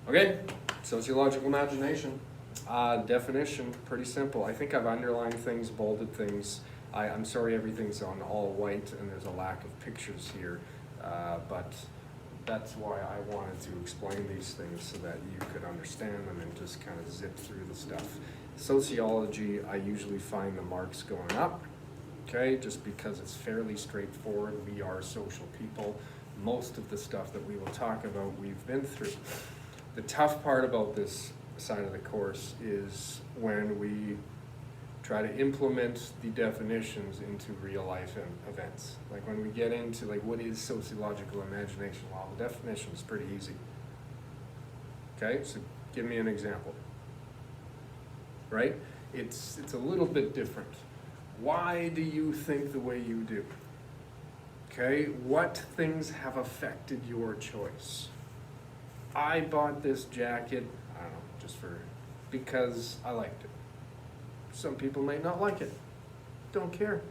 Okay, sociological imagination. Definition, pretty simple. I think I've underlined things, bolded things. I'm sorry everything's on all white and there's a lack of pictures here, but that's why I wanted to explain these things so that you could understand them and just kind of zip through the stuff. Sociology, I usually find the marks going up, okay, just because it's fairly straightforward. We are social people. Most of the stuff that we will talk about, we've been through. The tough part about this side of the course is when we try to implement the definitions into real life events. Like when we get into like what is sociological imagination? Well, the definition is pretty easy. Okay, so give me an example. Right? It's a little bit different. Why do you think the way you do? Okay, what things have affected your choice? I bought this jacket, I don't know, because I liked it. Some people may not like it. Don't care.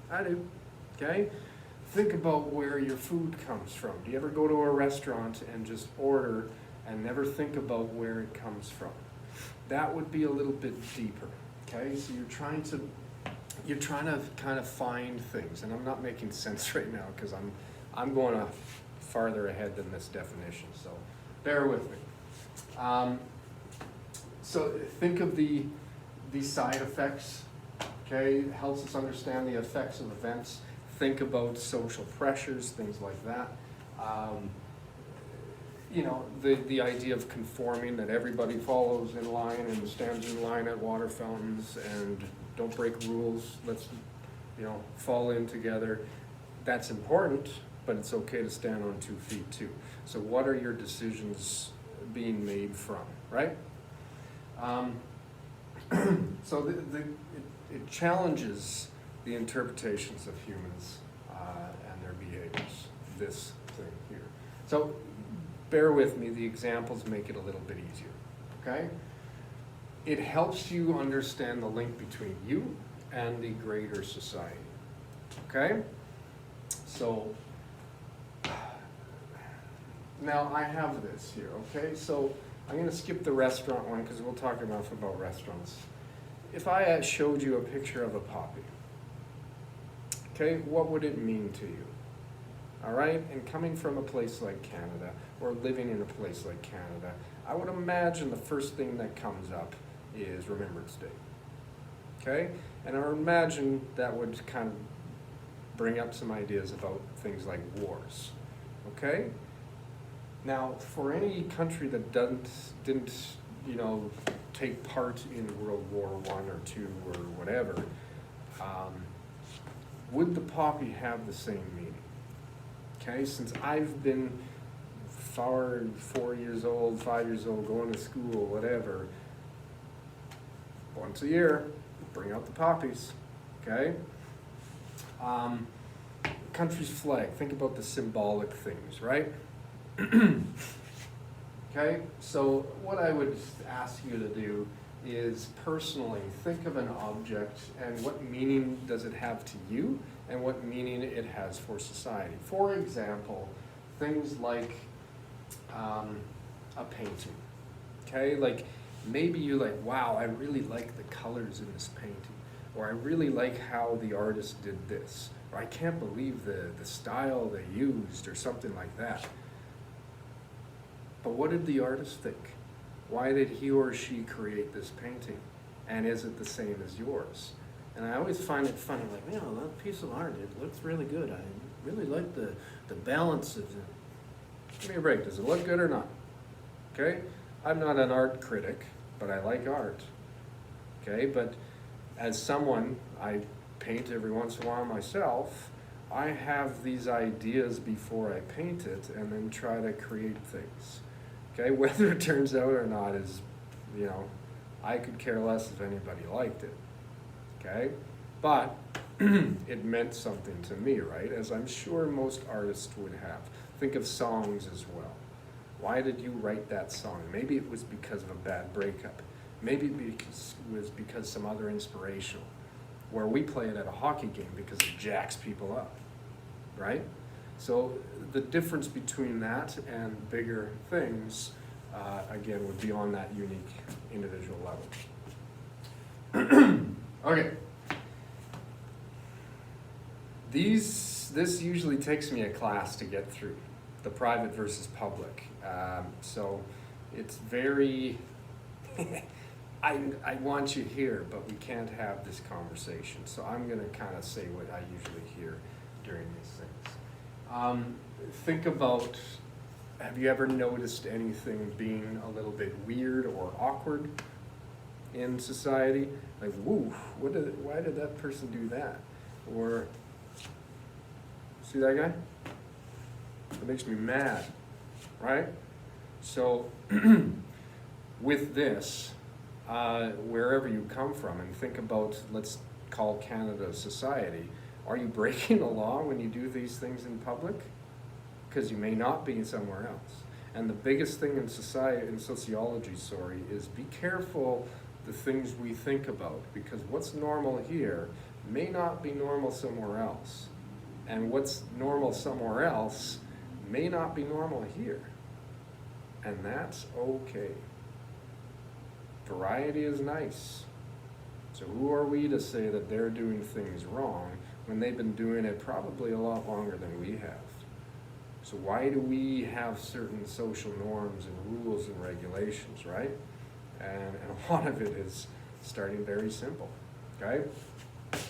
I do. Okay? Think about where your food comes from. Do you ever go to a restaurant and just order and never think about where it comes from? That would be a little bit deeper. Okay? So you're trying to kind of find things, and I'm not making sense right now because I'm going farther ahead than this definition. So bear with me. So think of the side effects, okay? It helps us understand the effects of events. Think about social pressures, things like that. The idea of conforming, that everybody follows in line and stands in line at water fountains and don't break rules, let's, fall in together. That's important, but it's okay to stand on 2 feet too. So what are your decisions being made from, right? So it challenges the interpretations of humans and their behaviors, this thing here. So bear with me, the examples make it a little bit easier, okay? It helps you understand the link between you and the greater society, okay? So now I have this here, okay? So I'm going to skip the restaurant one because we'll talk enough about restaurants. If I showed you a picture of a poppy, okay, what would it mean to you? All right, and coming from a place like Canada, or living in a place like Canada, I would imagine the first thing that comes up is Remembrance Day, okay? And I would imagine that would kind of bring up some ideas about things like wars, okay? Now, for any country that didn't take part in World War I or II or whatever, would the poppy have the same meaning? Okay, since I've been 4 years old, 5 years old, going to school, whatever, once a year, bring out the poppies, okay? Country's flag, think about the symbolic things, right? Okay, so what I would ask you to do is personally think of an object and what meaning does it have to you and what meaning it has for society. For example, things like a painting, okay? Like maybe you're like, wow, I really like the colors in this painting, or I really like how the artist did this, or I can't believe the style they used, or something like that. But what did the artist think? Why did he or she create this painting? And is it the same as yours? And I always find it funny, like, that piece of art, it looks really good. I really like the balance of it. Give me a break, does it look good or not? Okay? I'm not an art critic, but I like art. Okay? But as someone, I paint every once in a while myself, I have these ideas before I paint it and then try to create things. Okay, whether it turns out or not is, I could care less if anybody liked it. Okay, but it meant something to me, right? As I'm sure most artists would have. Think of songs as well. Why did you write that song? Maybe it was because of a bad breakup. Maybe it was because some other inspirational. Where we play it at a hockey game because it jacks people up, right? So the difference between that and bigger things again, would be on that unique individual level. Okay. This usually takes me a class to get through, the private versus public. So it's very, I want you here, but we can't have this conversation. So I'm gonna kind of say what I usually hear during these things. Think about, have you ever noticed anything being a little bit weird or awkward in society? Like, whoa, why did that person do that? Or, see that guy? It makes me mad, right? So, with this, wherever you come from, and think about, let's call Canada society, are you breaking the law when you do these things in public? Because you may not be somewhere else. And the biggest thing in society, in sociology, is be careful the things we think about, because what's normal here may not be normal somewhere else. And what's normal somewhere else may not be normal here. And that's okay. Variety is nice. So who are we to say that they're doing things wrong when they've been doing it probably a lot longer than we have? So why do we have certain social norms and rules and regulations, right? And a lot of it is starting very simple, okay?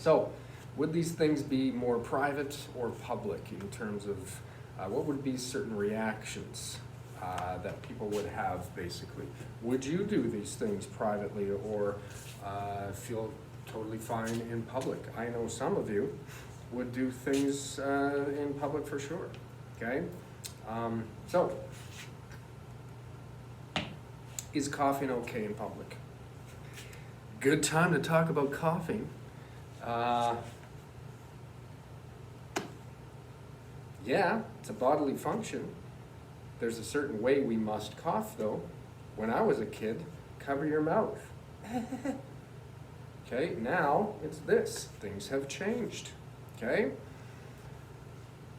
So would these things be more private or public in terms of what would be certain reactions that people would have, basically? Would you do these things privately or feel totally fine in public? I know some of you would do things in public for sure, okay? So, is coughing okay in public? Good time to talk about coughing. Yeah, it's a bodily function. There's a certain way we must cough, though. When I was a kid, cover your mouth. Okay, now it's this. Things have changed. Okay?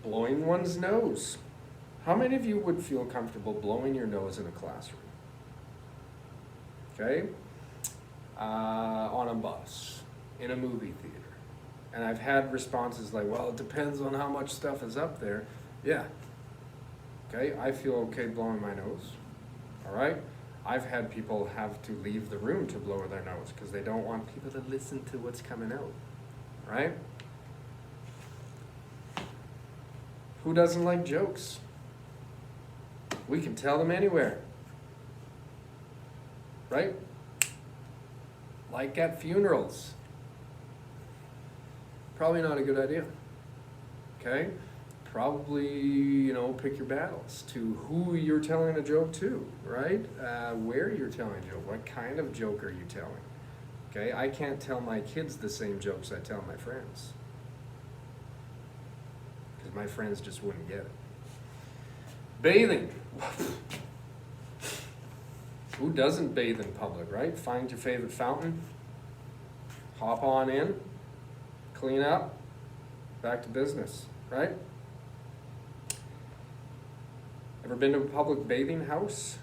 Blowing one's nose. How many of you would feel comfortable blowing your nose in a classroom? Okay? On a bus, in a movie theater. And I've had responses like, well, it depends on how much stuff is up there. Yeah. Okay, I feel okay blowing my nose. All right? I've had people have to leave the room to blow their nose because they don't want people to listen to what's coming out. Right? Who doesn't like jokes? We can tell them anywhere. Right? Like at funerals. Probably not a good idea. Okay? Probably, pick your battles to who you're telling a joke to, right? Where you're telling a joke. What kind of joke are you telling? Okay? I can't tell my kids the same jokes I tell my friends. Because my friends just wouldn't get it. Bathing. Who doesn't bathe in public, right? Find your favorite fountain. Hop on in. Clean up. Back to business, right? Ever been to a public bathing house?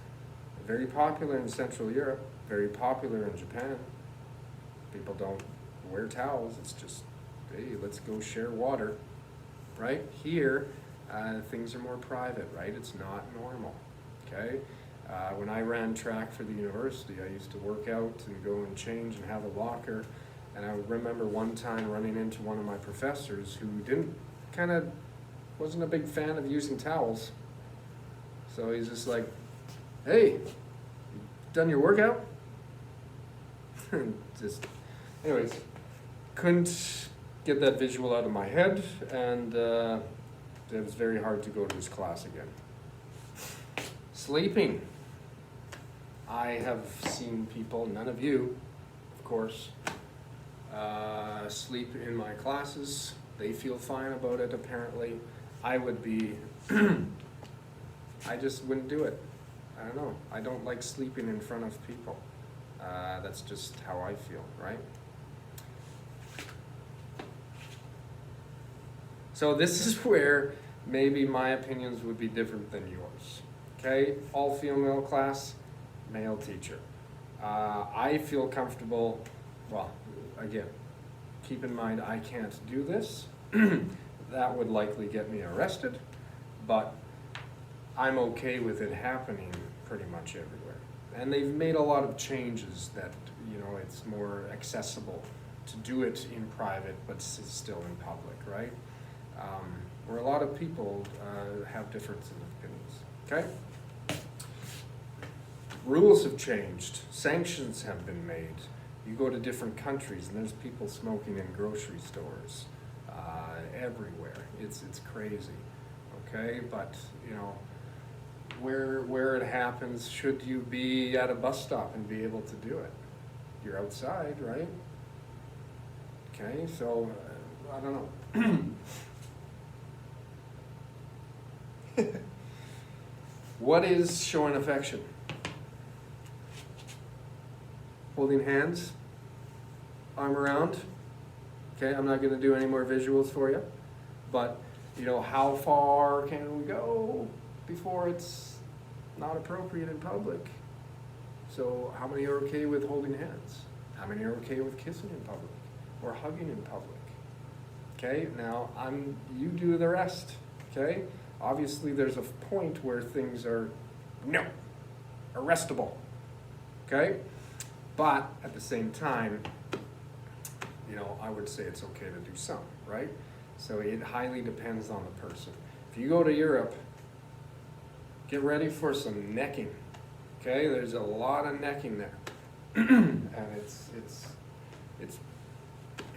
Very popular in Central Europe. Very popular in Japan. People don't wear towels. It's just, hey, let's go share water, right? Here, things are more private, right? It's not normal, okay? When I ran track for the university, I used to work out and go and change and have a locker. And I remember one time running into one of my professors who wasn't a big fan of using towels. So he's just like, hey, you done your workout? Anyways, couldn't get that visual out of my head, and it was very hard to go to his class again. Sleeping. I have seen people, none of you, of course, sleep in my classes. They feel fine about it, apparently. I would be, I just wouldn't do it. I don't know. I don't like sleeping in front of people. That's just how I feel, right? So this is where maybe my opinions would be different than yours, Okay, all female class, male teacher. I feel comfortable, well, again, keep in mind I can't do this. That would likely get me arrested, but I'm okay with it happening pretty much everywhere. And they've made a lot of changes that, you know, it's more accessible to do it in private, but still in public, right? Where a lot of people have differences of opinions, okay? Rules have changed, sanctions have been made. You go to different countries and there's people smoking in grocery stores everywhere. It's crazy, okay? But, you know, where it happens, should you be at a bus stop and be able to do it? You're outside, right? Okay, so I don't know. What is showing affection? Holding hands, arm around. Okay, I'm not going to do any more visuals for you, but you know, how far can we go before it's not appropriate in public? So how many are okay with holding hands? How many are okay with kissing in public or hugging in public? Okay, now you do the rest, okay? Obviously there's a point where things are, no, arrestable, okay? But at the same time, you know, I would say it's okay to do some, right? So it highly depends on the person. If you go to Europe, get ready for some necking, okay? There's a lot of necking there. And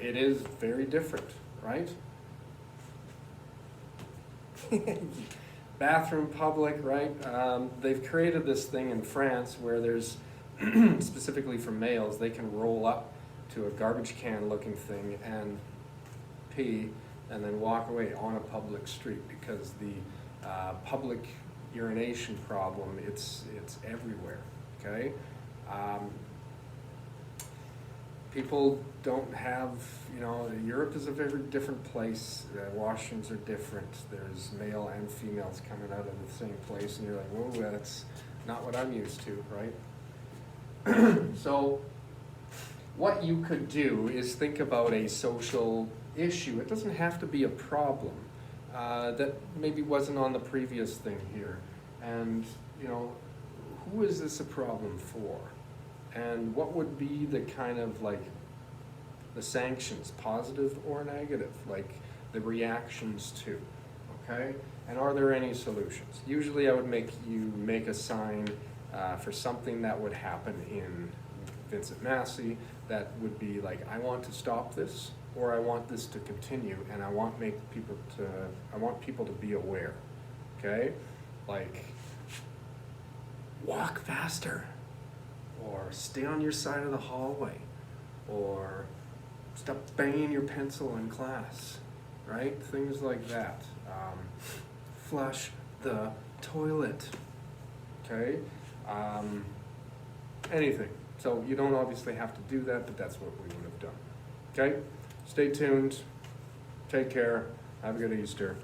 it is very different, right? Bathroom public, right? They've created this thing in France where there's, specifically for males, they can roll up to a garbage can looking thing and pee and then walk away on a public street, because the public urination problem, it's everywhere, okay? People don't have, you know, Europe is a very different place. Washrooms are different. There's male and females coming out of the same place, and you're like, whoa, that's not what I'm used to, right? So what you could do is think about a social issue. It doesn't have to be a problem that maybe wasn't on the previous thing here. And, you know, who is this a problem for? And what would be the kind of like the sanctions, positive or negative, like the reactions to, okay? And are there any solutions? Usually I would make you make a sign for something that would happen in Vincent Massey that would be like, I want to stop this, or I want this to continue, and I want people to be aware, okay? Like, walk faster, or stay on your side of the hallway, or stop banging your pencil in class, right? Things like that. Flush the toilet, okay? Anything. So you don't obviously have to do that, but that's what we would have done, okay? Stay tuned. Take care. Have a good Easter.